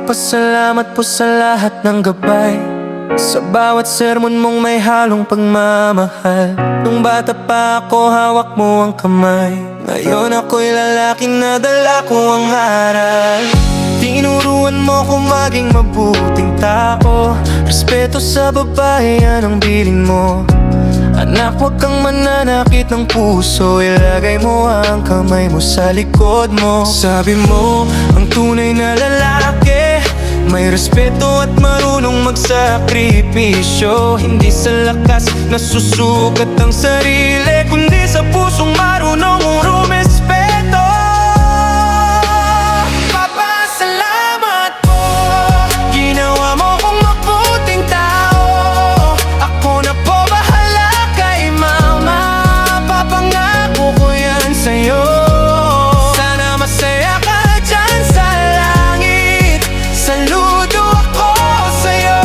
Nagpapasalamat po sa lahat ng gabay, sa bawat sermon mong may halong pagmamahal. Nung bata pa ako, hawak mo ang kamay. Ngayon ako'y lalaking nadala ko ang aral. Tinuruan mo ko maging mabuting tao. Respeto sa babae, yan ang bilin mo. Anak, huwag kang mananakit ng puso. Ilagay mo ang kamay mo sa likod mo. Sabi mo, ang tunay na lalaki may respeto at marunong magsakripisyo. Hindi sa lakas na susukat ang sarili, kundi sa pusong marunong rumespeto. Papasalamat po, ginawa mo kong mabuting tao. Ako na po bahala kay mama, papangako ko yan sa'yo. Sana masaya ka dyan sa langit. Saludo ako sa'yo.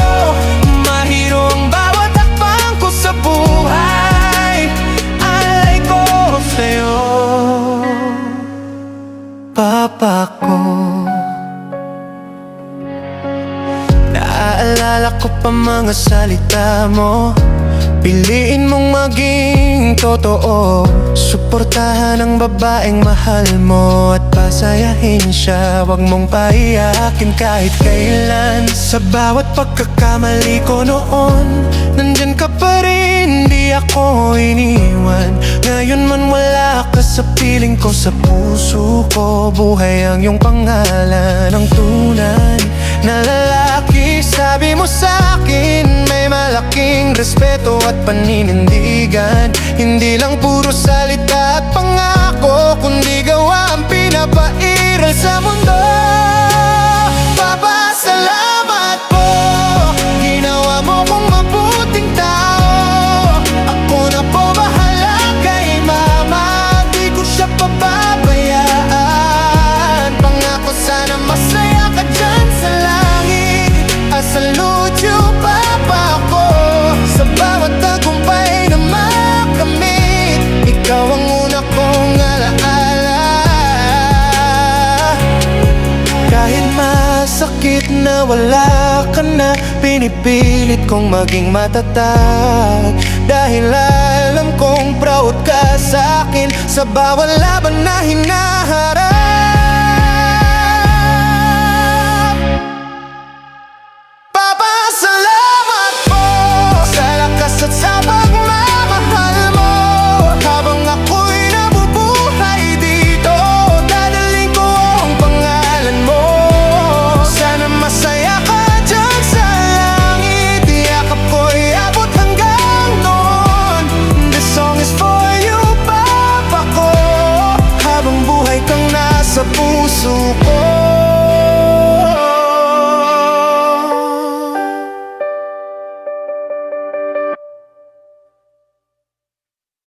Mahiro ang bawat hakbang ko sa buhay. Alay ko sa'yo, Papa ko. Naaalala ko pa mga salita mo. Piliin mong maging totoo. Suportahan ang babaeng mahal mo at pasayahin siya. Huwag mong paiyakin kahit kailan. Sa bawat pagkakamali ko noon, nandyan ka pa rin, di ako iniwan. Ngayon man wala ka sa piling ko, sa puso ko buhay ang iyong pangalan. Ang tunay na lalaki, sabi mo sa'kin, may malaking respeto at paninindigan. Hindi lang puro salita at pangako, kundi gawa ang pinapairal sa mundo. Papa, salamat po, ginawa mo kong mabuting tao. Ako na po bahala kay mama, di ko siya pababayaan. Pangako sana masaya ka dyan sa langit. I salute you, Papa ko, sa bawat tagumpay na makamit. Ikaw ang una kong alaala. Kahit masakit na wala ka na, pinipilit kong maging matatag. Dahil alam kong proud ka sa'kin sa bawat laban na hinaharap. Papa, salamat po sa lakas at sa pagmamahal mo. Habang ako'y nabubuhay dito, dadaling ko ang pangalan mo. Sana masaya ka dyan sa langit, yakap ko'y abot hanggang noon. This song is for you, Papa ko. Habang buhay kang nasa puso ko,